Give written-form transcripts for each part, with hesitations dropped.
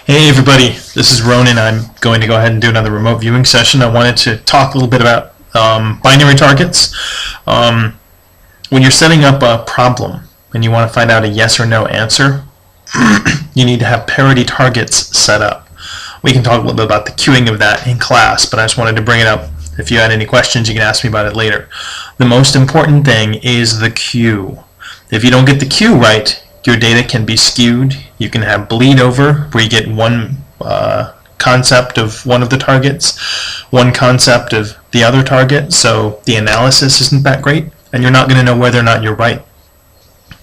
Hey everybody, this is Ronan. I'm going to go ahead and do another remote viewing session. I wanted to talk a little bit about binary targets. When you're setting up a problem and you want to find out a yes or no answer, you need to have parity targets set up. We can talk a little bit about the queuing of that in class, but I just wanted to bring it up. If you had any questions, you can ask me about it later. The most important thing is the queue. If you don't get the queue right, your data can be skewed. You can have bleed over, where you get one concept of one of the targets, one concept of the other target, so the analysis isn't that great, and you're not going to know whether or not you're right.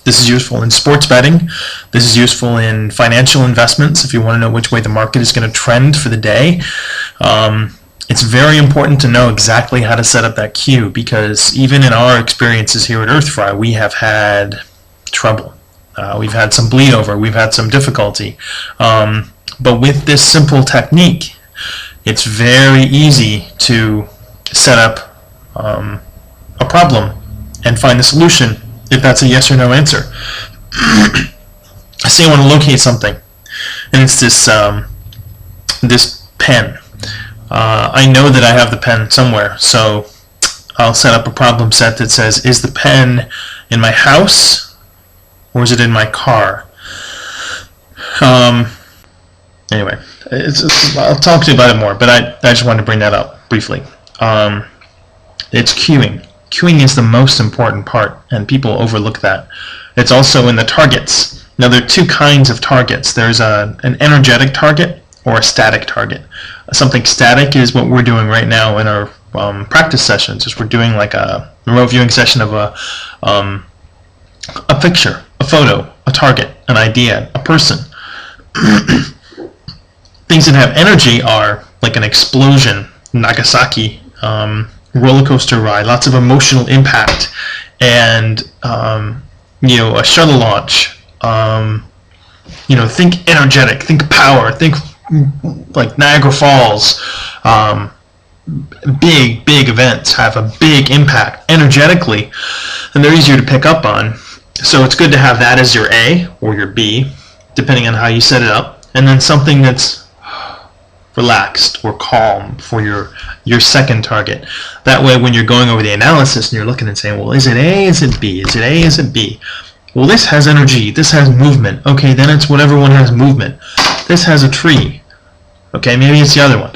This is useful in sports betting. This is useful in financial investments if you want to know which way the market is going to trend for the day. It's very important to know exactly how to set up that queue, because even in our experiences here at EarthFry, we have had trouble. We've had some bleed over, we've had some difficulty. But with this simple technique, it's very easy to set up a problem and find the solution if that's a yes or no answer. Say I want to locate something, and it's this this pen. I know that I have the pen somewhere, so I'll set up a problem set that says, is the pen in my house or is it in my car? Anyway, I'll talk to you about it more, but I just wanted to bring that up briefly. It's queuing. Queuing is the most important part, and people overlook that. It's also in the targets. Now, there are two kinds of targets. There's an energetic target or a static target. Something static is what we're doing right now in our practice sessions. Is we're doing like a remote viewing session of a picture, a photo, a target, an idea, a person. Things that have energy are like an explosion, Nagasaki, roller coaster ride, lots of emotional impact, and a shuttle launch. Think energetic, think power, think like Niagara Falls. Big events have a big impact energetically, and they're easier to pick up on. So it's good to have that as your A or your B, depending on how you set it up, and then something that's relaxed or calm for your second target. That way, when you're going over the analysis and you're looking and saying, well, is it A, is it B, is it A, is it B? Well, this has energy, this has movement. Okay, then it's whatever one has movement. This has a tree. Okay, maybe it's the other one.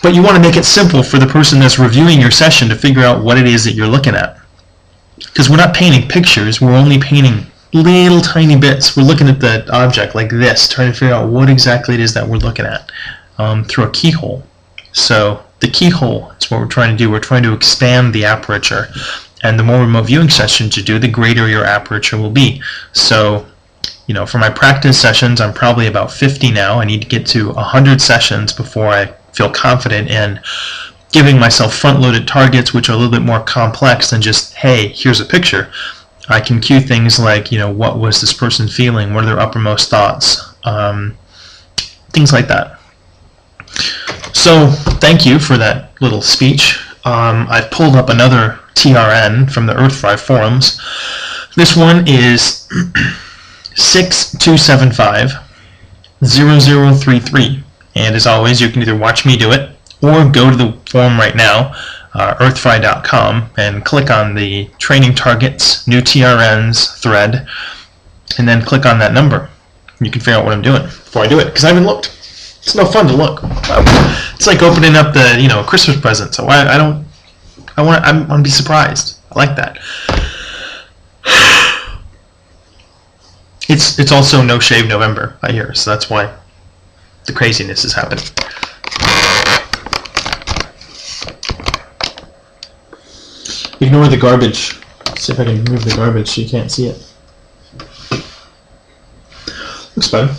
But you want to make it simple for the person that's reviewing your session to figure out what it is that you're looking at. Because we're not painting pictures, we're only painting little tiny bits. We're looking at the object like this, trying to figure out what exactly it is that we're looking at through a keyhole. So the keyhole is what we're trying to do. We're trying to expand the aperture. And the more remote viewing sessions you do, the greater your aperture will be. So, for my practice sessions, I'm probably about 50 now. I need to get to 100 sessions before I feel confident in giving myself front-loaded targets, which are a little bit more complex than just, hey, here's a picture. I can cue things like, what was this person feeling? What are their uppermost thoughts? Things like that. So, thank you for that little speech. I've pulled up another TRN from the EarthFry forums. This one is 6275-0033. And as always, you can either watch me do it or go to the forum right now, earthfry.com, and click on the training targets, new TRNs thread, and then click on that number. You can figure out what I'm doing before I do it, because I haven't looked. It's no fun to look. It's like opening up the Christmas present. So I want to be surprised. I like that. It's also No Shave November, I hear, so that's why the craziness is happening. Ignore the garbage. See if I can move the garbage so you can't see it. Looks better.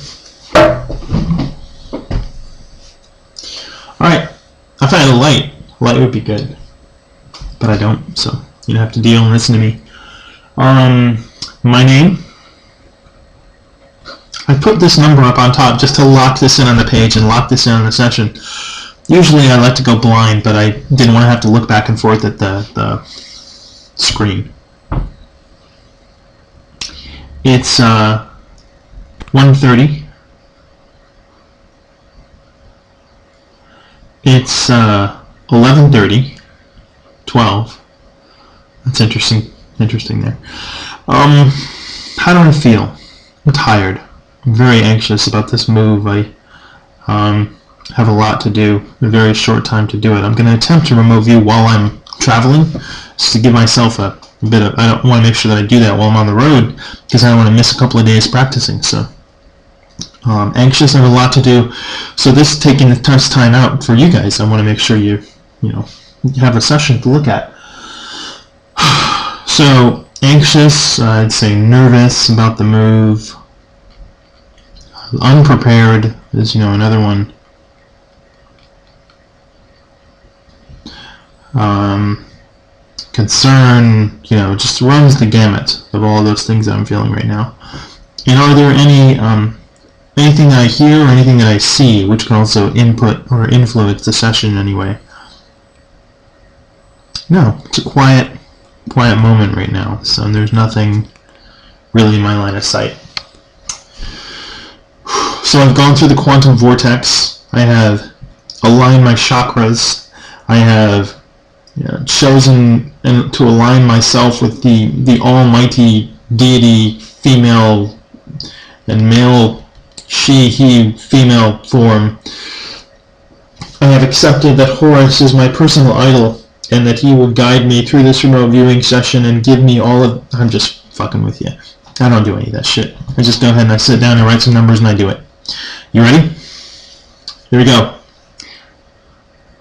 Alright, I found a light. Light would be good. But I don't, so you don't have to deal and listen to me. My name. I put this number up on top just to lock this in on the page and lock this in on the session. Usually I like to go blind, but I didn't want to have to look back and forth at the screen. It's 1:30 It's 11:30, 12. That's interesting there. How do I feel? I'm tired. I'm very anxious about this move. I have a lot to do, a very short time to do it. I'm going to attempt to remote view while I'm traveling, just to give myself a bit of, I don't want to make sure that I do that while I'm on the road, because I don't want to miss a couple of days practicing. So anxious and a lot to do. So this taking the time out for you guys, I want to make sure you have a session to look at. So anxious, I'd say nervous about the move. Unprepared is another one. Concern, just runs the gamut of all those things that I'm feeling right now. And are there anything that I hear or anything that I see which can also input or influence the session in any way? No, it's a quiet moment right now, so there's nothing really in my line of sight. So I've gone through the quantum vortex. I have aligned my chakras. I have chosen to align myself with the almighty deity, female and male, she, he, female form. I have accepted that Horus is my personal idol, and that he will guide me through this remote viewing session and give me all of... I'm just fucking with you. I don't do any of that shit. I just go ahead and I sit down and write some numbers and I do it. You ready? Here we go.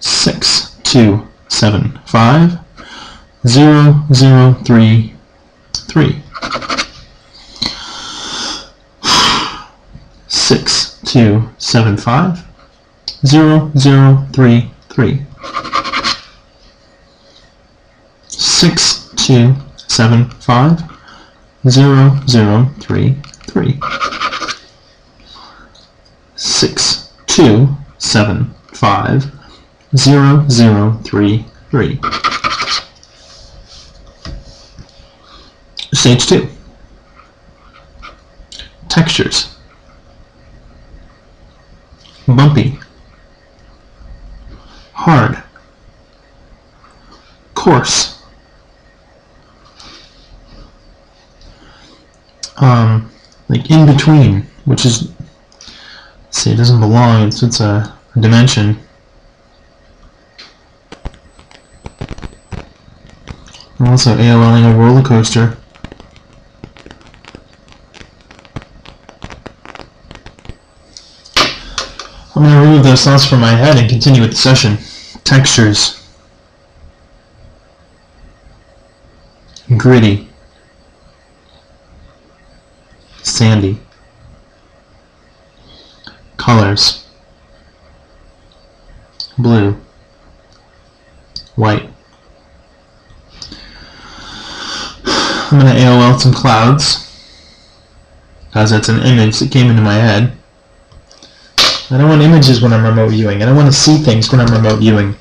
6, 2, 7, 5, 0, 0, 3, 3. 6, 2, 7, 5, 0, 0, 3, 3. 6, 2, 7, 5, 0, 0, 3, 3. 6, 2, 7, 5, 0, 0, 3, 3. Stage 2. Textures. Bumpy. Hard. Coarse. Like in between, which is, let's see, it doesn't belong, it's a dimension. I'm also AOLing a roller coaster. I'm going to remove those thoughts from my head and continue with the session. Textures. Gritty. Sandy. Colors. Blue. White. I'm going to AOL some clouds, because that's an image that came into my head. I don't want images when I'm remote viewing. I don't want to see things when I'm remote viewing.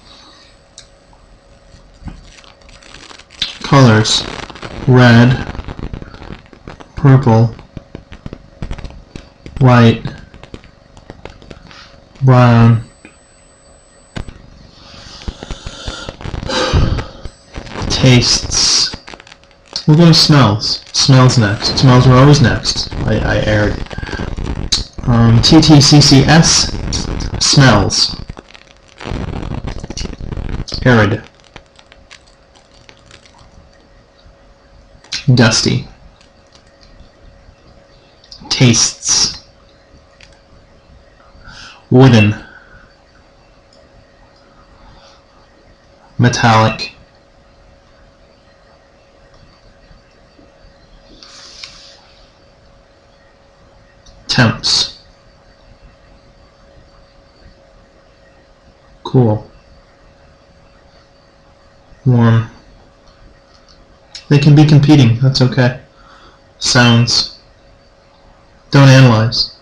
Colors. Red. Purple. White. Brown. Tastes. We'll go to smells. Smells next. Smells were always next. I aired. TTCCS. Smells. Arid. Dusty. Tastes. Wooden. Metallic. Temps. Cool. Warm. They can be competing, that's okay. Sounds. Don't analyze.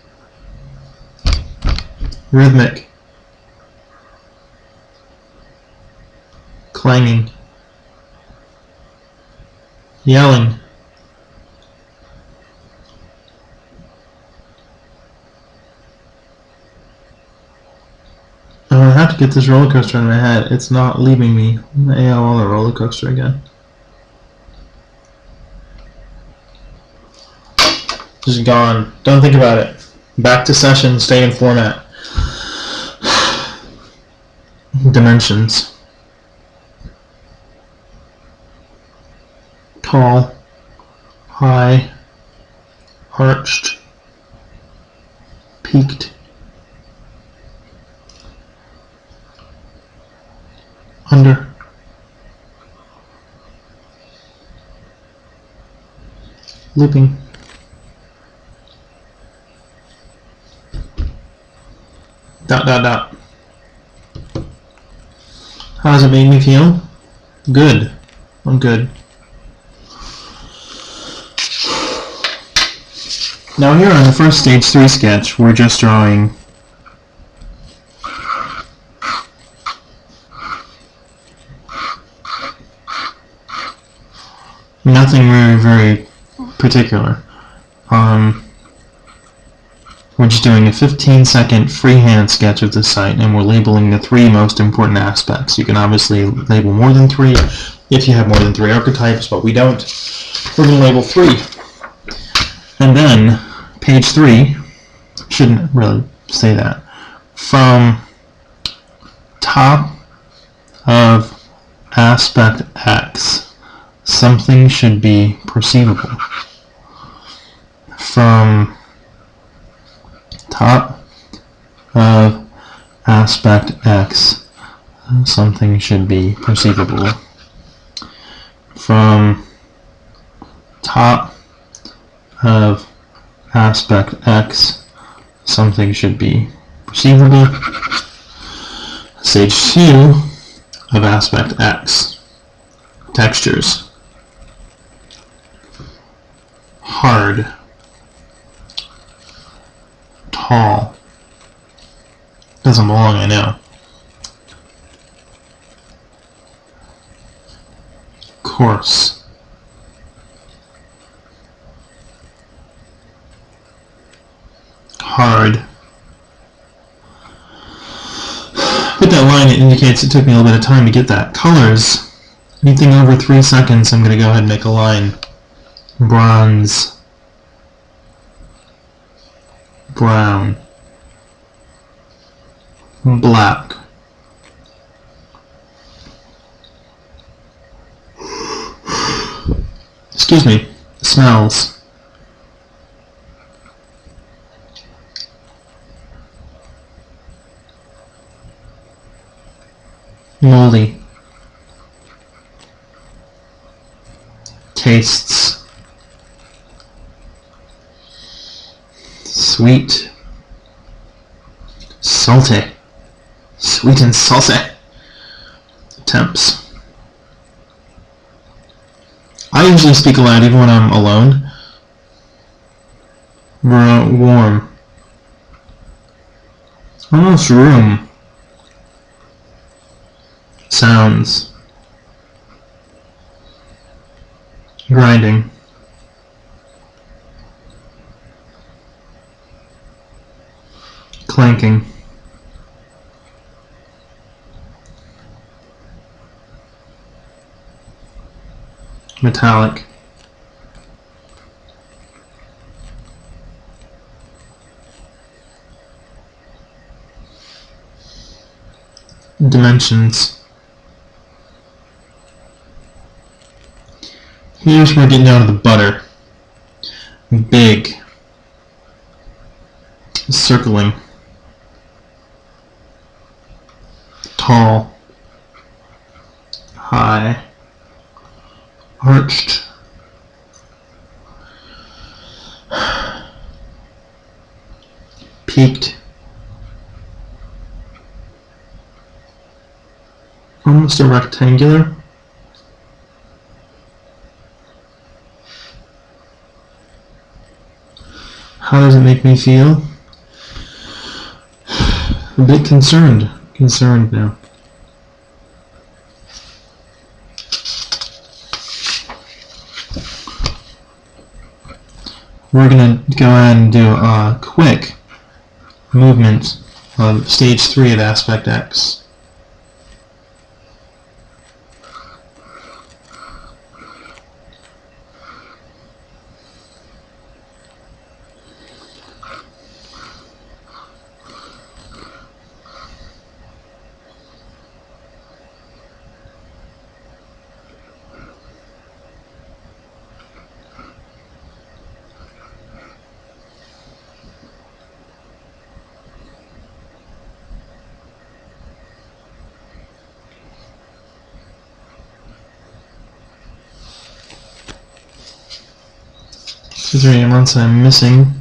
Rhythmic. Clanging. Yelling. have to get this roller coaster in my head. It's not leaving me. The AOL roller coaster again. Just gone. Don't think about it. Back to session. Stay in format. Dimensions. Tall. High. Arched. Peaked. Under. Looping. Dot dot dot. How does it make me feel? Good. I'm good. Now here on the first stage 3 sketch, we're just drawing nothing very particular. We're just doing a 15-second freehand sketch of the site, and we're labeling the 3 most important aspects. You can obviously label more than 3 if you have more than 3 archetypes, but we don't. We're going to label 3. And then, page 3, shouldn't really say that, from top of aspect X, something should be perceivable. From top of aspect X, something should be perceivable. From top of aspect X, something should be perceivable. Stage 2 of aspect X, textures. Hard. Tall. Doesn't belong, I know. Coarse. Hard. With that line, it indicates it took me a little bit of time to get that. Colors. Anything over 3 seconds, I'm going to go ahead and make a line. Bronze. Brown. Black. Excuse me. Smells. Moldy. Tastes. Sweet. Salty. Sweet and salty. Temps. I usually speak aloud even when I'm alone. Warm. Almost room. Sounds. Grinding. Clanking. Metallic. Dimensions. Here's where we're getting down to the butter. Big. Circling. Tall. High. Arched. Peaked. Almost a rectangular. How does it make me feel? A bit concerned. Concerned now. We're going to go ahead and do a quick movement of stage 3 of aspect X. Is there any amounts I'm missing?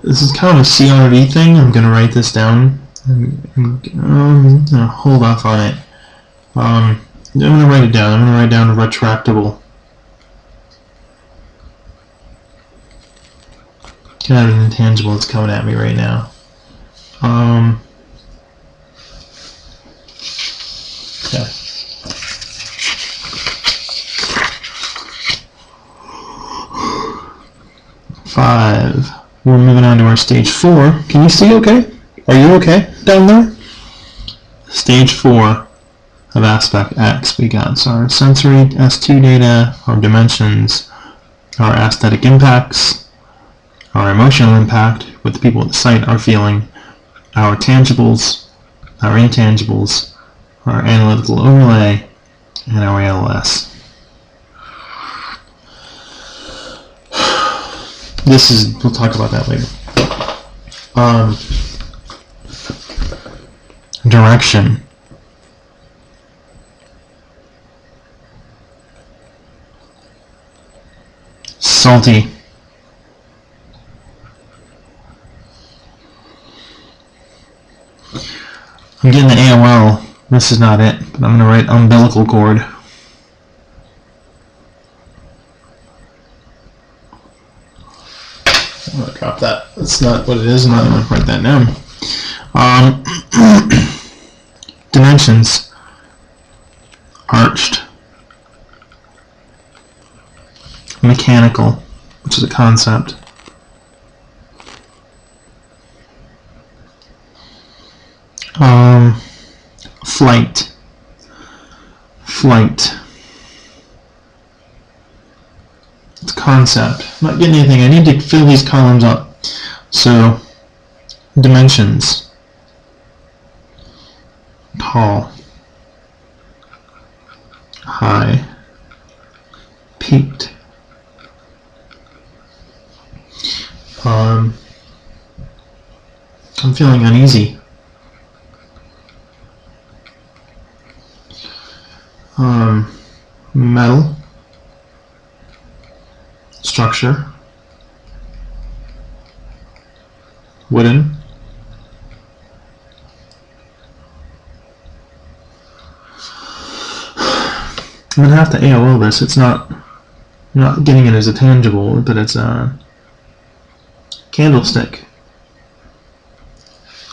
This is kind of a CRV thing. I'm going to write this down. I'm going to hold off on it. I'm going to write it down. I'm going to write down retractable. Kind of an intangible that's coming at me right now. Okay. We're moving on to our stage 4. Can you see okay? Are you okay down there? Stage 4 of aspect X we got. So our sensory S2 data, our dimensions, our aesthetic impacts, our emotional impact with the people at the site are feeling, our tangibles, our intangibles, our analytical overlay, and our ALS. This is, we'll talk about that later. Direction. Salty. I'm getting the AOL. This is not it, but I'm going to write umbilical cord. I'm going to drop that. That's not what it is, and I'm going to write that down. Dimensions. Arched. Mechanical, which is a concept. Flight. Flight. It's a concept. I'm not getting anything. I need to fill these columns up. So, dimensions. Tall. High. Peaked. I'm feeling uneasy. Metal. Structure. Wooden. I'm going to have to AOL this. It's not, I'm not getting it as a tangible, but it's a candlestick.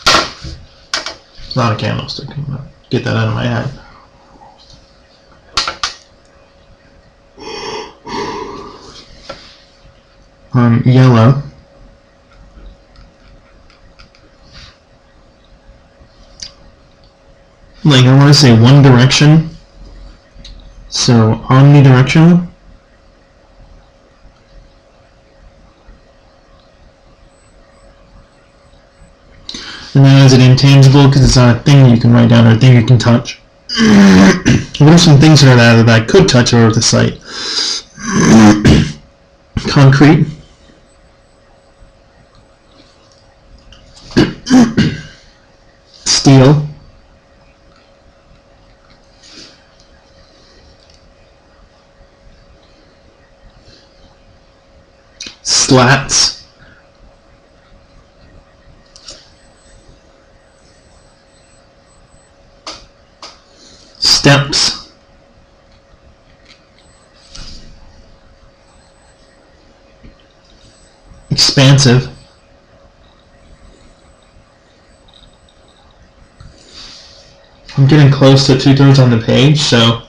It's not a candlestick. I'm going to get that out of my head. Yellow. Like, I want to say one direction. So, omnidirectional. And then is it intangible because it's not a thing you can write down or a thing you can touch? What are some things that are that I could touch over the site? Concrete. Steel. Slats. Steps. Expansive. I'm getting close to 2/3 on the page, so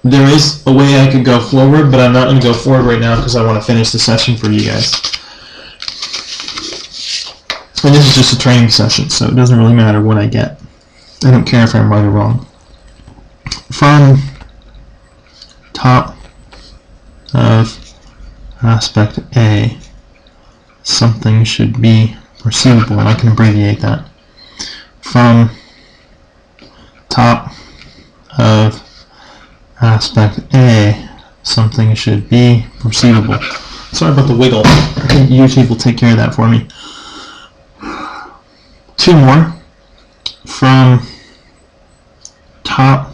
there is a way I could go forward, but I'm not going to go forward right now because I want to finish the session for you guys. And this is just a training session, so it doesn't really matter what I get. I don't care if I'm right or wrong. From top of aspect A, something should be perceivable, and I can abbreviate that. From top of aspect A, something should be perceivable. Sorry about the wiggle. I think YouTube will take care of that for me. Two more. From top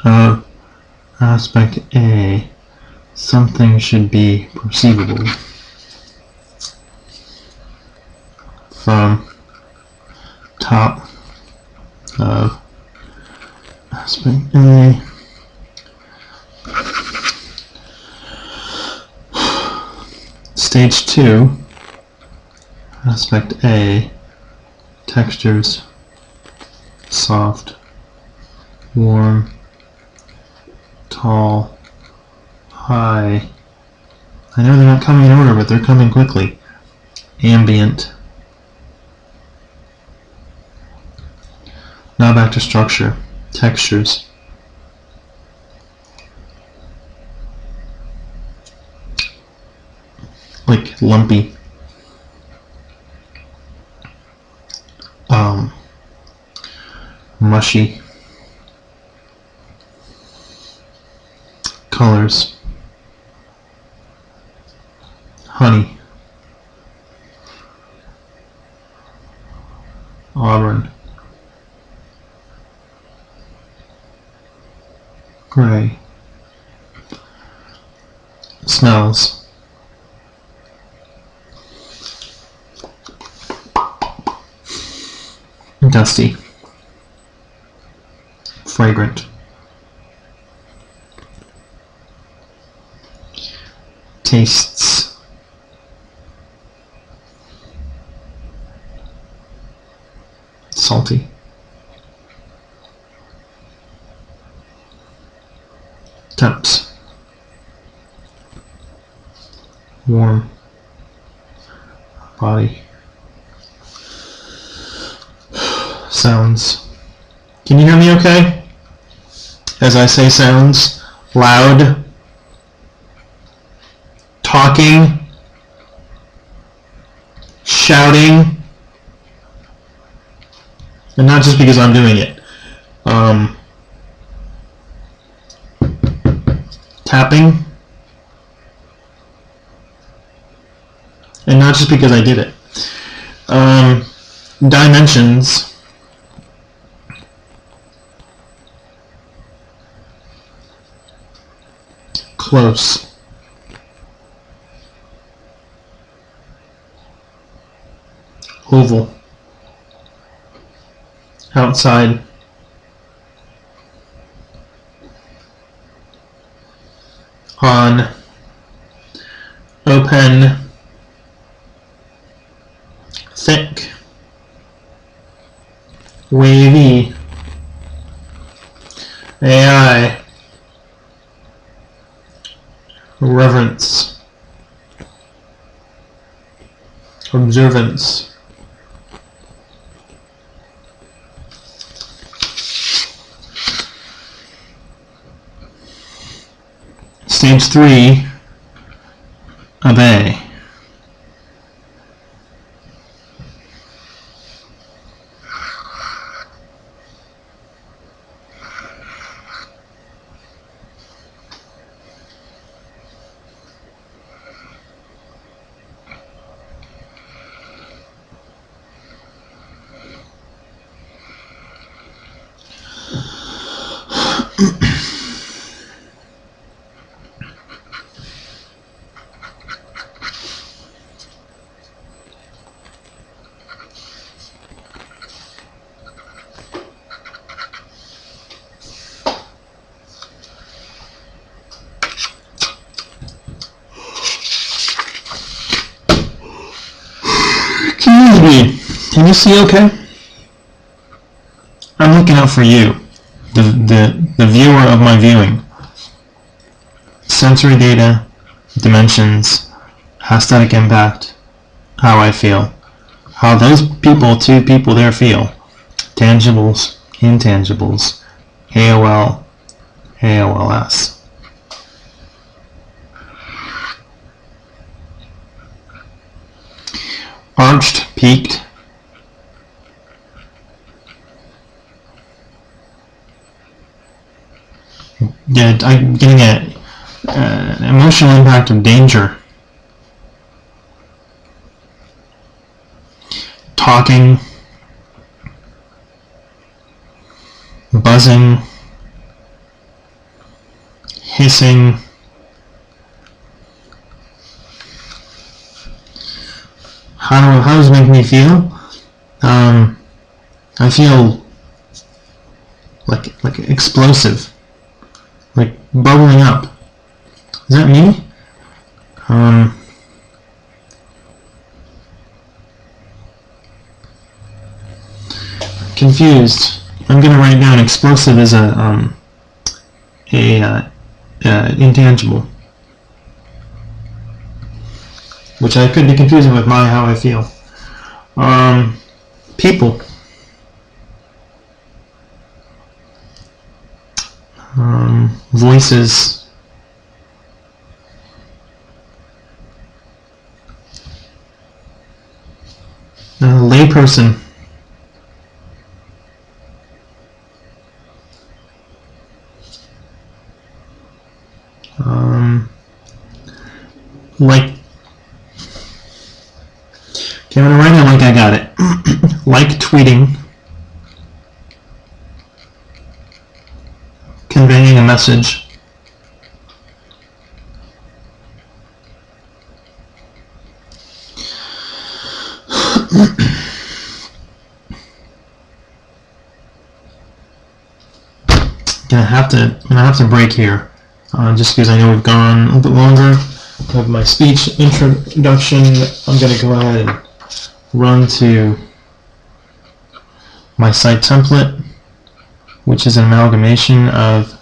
of aspect A, something should be perceivable. From top of aspect A, stage 2, aspect A, textures, soft, warm, tall, high. I know they're not coming in order, but they're coming quickly. Ambient. Now back to structure. Textures. Like lumpy. Mushy. Colors. Honey. Auburn. Gray. Smells. Dusty. Fragrant. Tastes. Salty. Temps. Warm. Body. Sounds. Can you hear me okay? As I say sounds, loud, talking, shouting, and not just because I'm doing it. Tapping, and not just because I did it. Dimensions. Close. Oval. Outside. On. Open. Thick. Wavy. AI. Reverence. Observance. Stage 3 of A. Can you see okay? I'm looking out for you, the viewer of my viewing. Sensory data, dimensions, aesthetic impact, how I feel. how those people, two people there feel. Tangibles, intangibles, AOL, AOLS. Arched, peaked. Yeah, I'm getting an emotional impact of danger. Talking, buzzing, hissing, how does it make me feel? I feel like explosive, like bubbling up. Is that me? Confused. I'm gonna write down explosive as a intangible, which I could be confusing with how I feel. People. Voices. Layperson. Like, okay, I'm gonna write it like I got it. Like tweeting, conveying a message. I'm gonna have to break here, just because I know we've gone a little bit longer. Of my speech introduction, I'm going to go ahead and run to my site template, which is an amalgamation of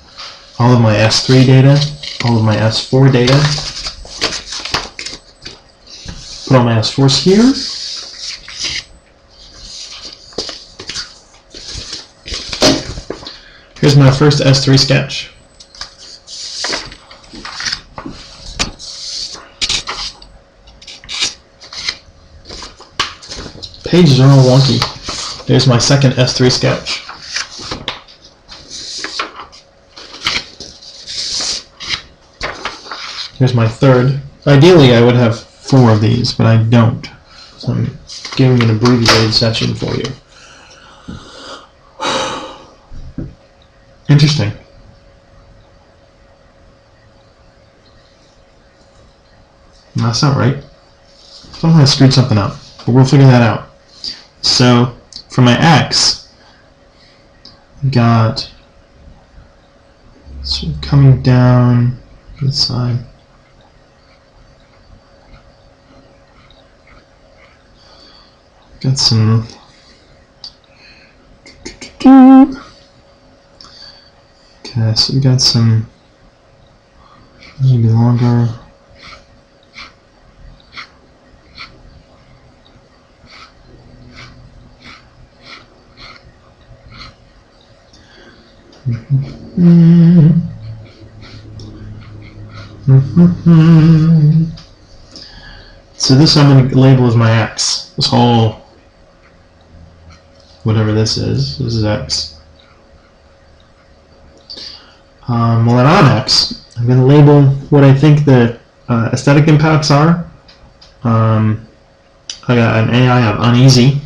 all of my S3 data, all of my S4 data. Put all my S4s here. Here's my first S3 sketch. Pages are all wonky. There's my second S3 sketch. Here's my third. Ideally, I would have 4 of these, but I don't. So I'm giving an abbreviated session for you. Interesting. That's not right. Somehow I screwed something up, but we'll figure that out. So for my X, I've got sort of coming down this side. Got some okay, so we got some maybe longer. So this I'm going to label as my X. This whole, whatever this is X. Well, then on X, I'm going to label what I think the aesthetic impacts are. I got an AI of uneasy.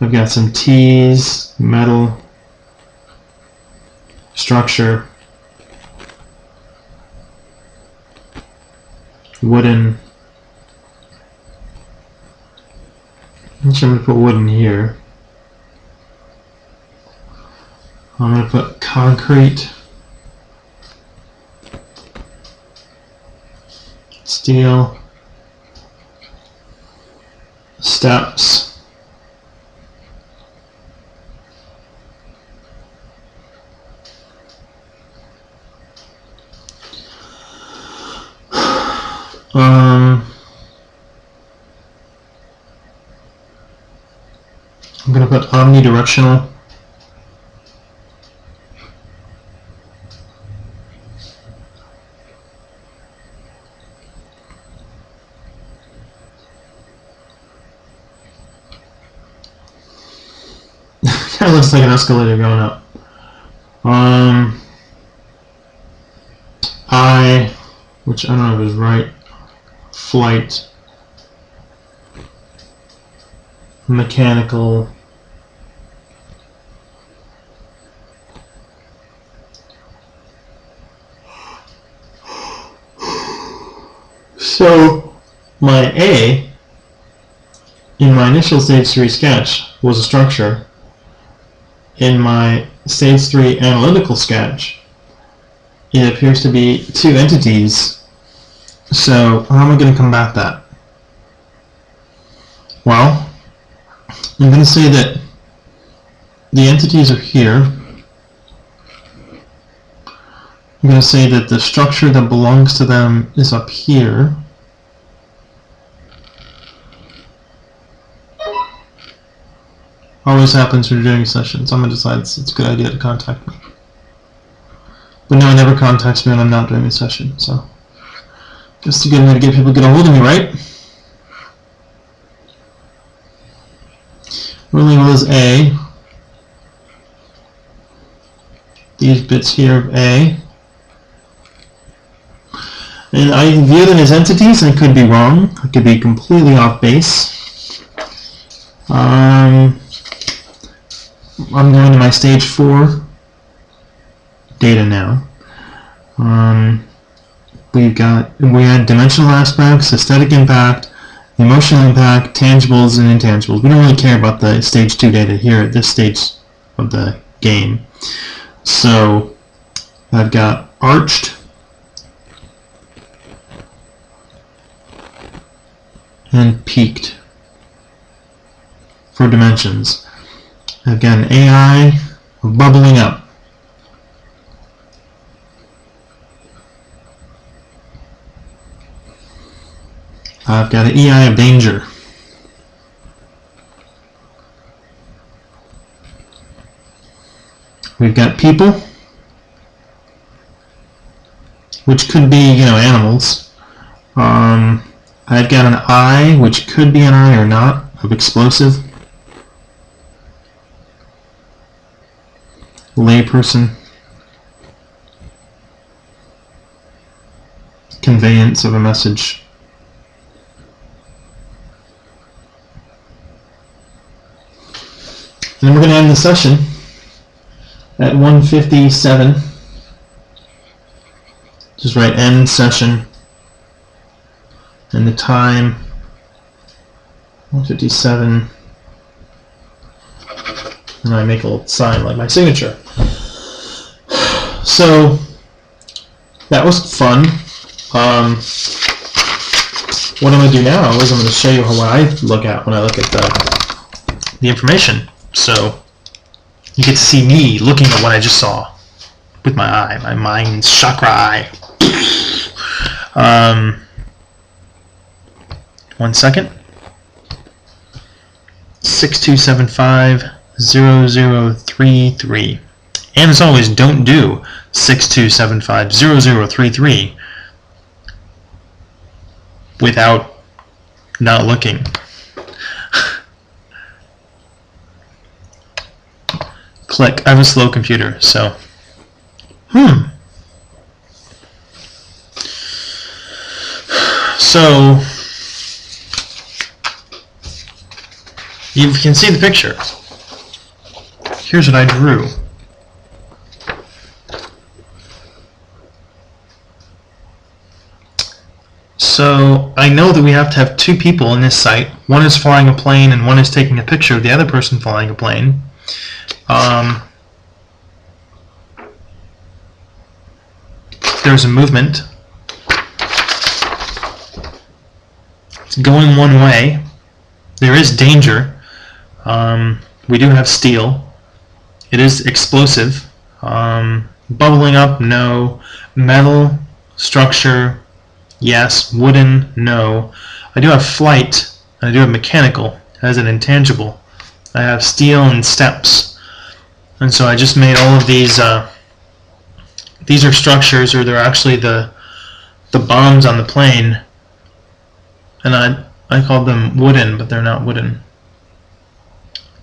I've got some T's, metal, structure, wooden. Actually, I'm going to put wooden here. I'm going to put concrete, steel, steps, I'm going to put omnidirectional. Kind of looks like an escalator going up. Which I don't know if is right. Flight. Mechanical. So my A in my initial stage 3 sketch was a structure. In my stage 3 analytical sketch, it appears to be two entities. So how am I going to combat that? Well, I'm going to say that the entities are here. I'm going to say that the structure that belongs to them is up here. Always happens when you're doing sessions. I'm going to decide it's a good idea to contact me. But no one ever contacts me when I'm not doing a session, so just a good way to get people to get a hold of me, right? We'll label as A. These bits here of A. And I view them as entities, and it could be wrong. It could be completely off base. I'm going to my stage 4 data now. We had dimensional aspects, aesthetic impact, emotional impact, tangibles, and intangibles. We don't really care about the stage 2 data here at this stage of the game. So I've got arched and peaked for dimensions. I've got an AI of bubbling up. I've got an EI of danger. We've got people, which could be, animals. I've got an I, which could be an I or not, of explosive. Layperson. Conveyance of a message. And then we're going to end the session at 1:57. Just write end session and the time 1:57, and I make a little sign like my signature. So that was fun. What I'm going to do now is I'm going to show you what I look at when I look at the information. So you get to see me looking at what I just saw with my eye, my mind's chakra eye. 1 second. 62750033. And as always, don't do 62750033 without not looking. Click. I have a slow computer, so So you can see the picture. Here's what I drew. So I know that we have to have two people in this site. One is flying a plane and one is taking a picture of the other person flying a plane. There's a movement. It's going one way. There is danger. We do have steel. It is explosive. Bubbling up, no. Metal, structure, yes. Wooden, no. I do have flight, and I do have mechanical as an intangible. I have steel and steps. And so I just made all of these are structures, or they're actually the bombs on the plane. And I called them wooden, but they're not wooden.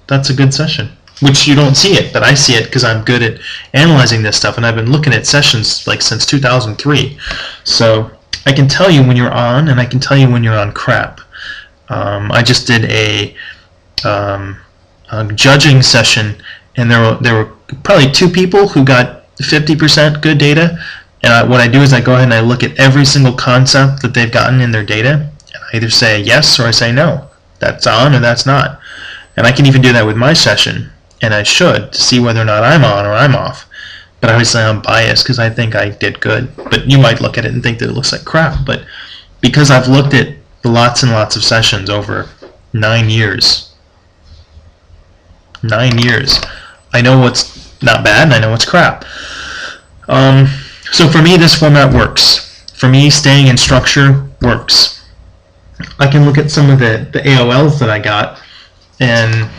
That's a good session. Which you don't see it, but I see it because I'm good at analyzing this stuff, and I've been looking at sessions like since 2003. So I can tell you when you're on, and I can tell you when you're on crap. I just did a judging session, and there were probably 2 people who got 50% good data. And what I do is I go ahead and I look at every single concept that they've gotten in their data, and I either say yes or I say no. That's on or that's not. And I can even do that with my session, and I should, to see whether or not I'm on or I'm off. But obviously I'm biased because I think I did good. But you might look at it and think that it looks like crap. But because I've looked at lots and lots of sessions over 9 years, I know what's not bad and I know what's crap. So for me, this format works. For me, staying in structure works. I can look at some of the AOLs that I got, and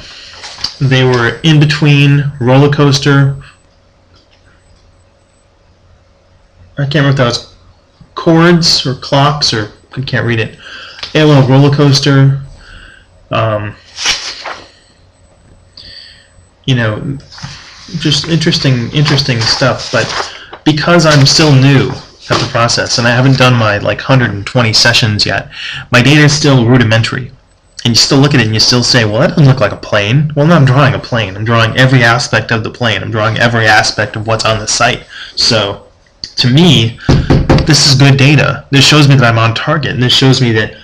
they were in between roller coaster. I can't remember if that was chords or clocks, or I can't read it. AOL roller coaster. You know, just interesting stuff. But because I'm still new at the process, and I haven't done my like 120 sessions yet, my data is still rudimentary. And you still look at it and you still say, well, that doesn't look like a plane. Well, no, I'm drawing a plane. I'm drawing every aspect of the plane. I'm drawing every aspect of what's on the site. So, to me, this is good data. This shows me that I'm on target. And this shows me that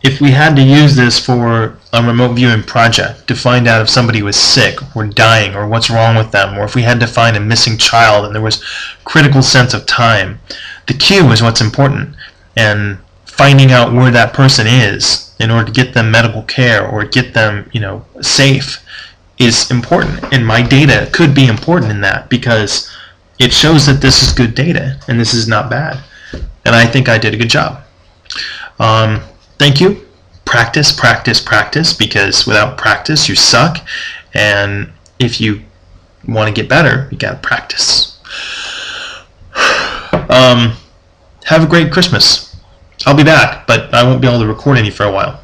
if we had to use this for a remote viewing project to find out if somebody was sick or dying or what's wrong with them, or if we had to find a missing child and there was critical sense of time, the cue is what's important. And finding out where that person is in order to get them medical care or get them, safe is important. And my data could be important in that because it shows that this is good data and this is not bad. And I think I did a good job. Thank you. Practice, practice, practice, because without practice you suck. And if you want to get better, you got to practice. Have a great Christmas. I'll be back, but I won't be able to record any for a while.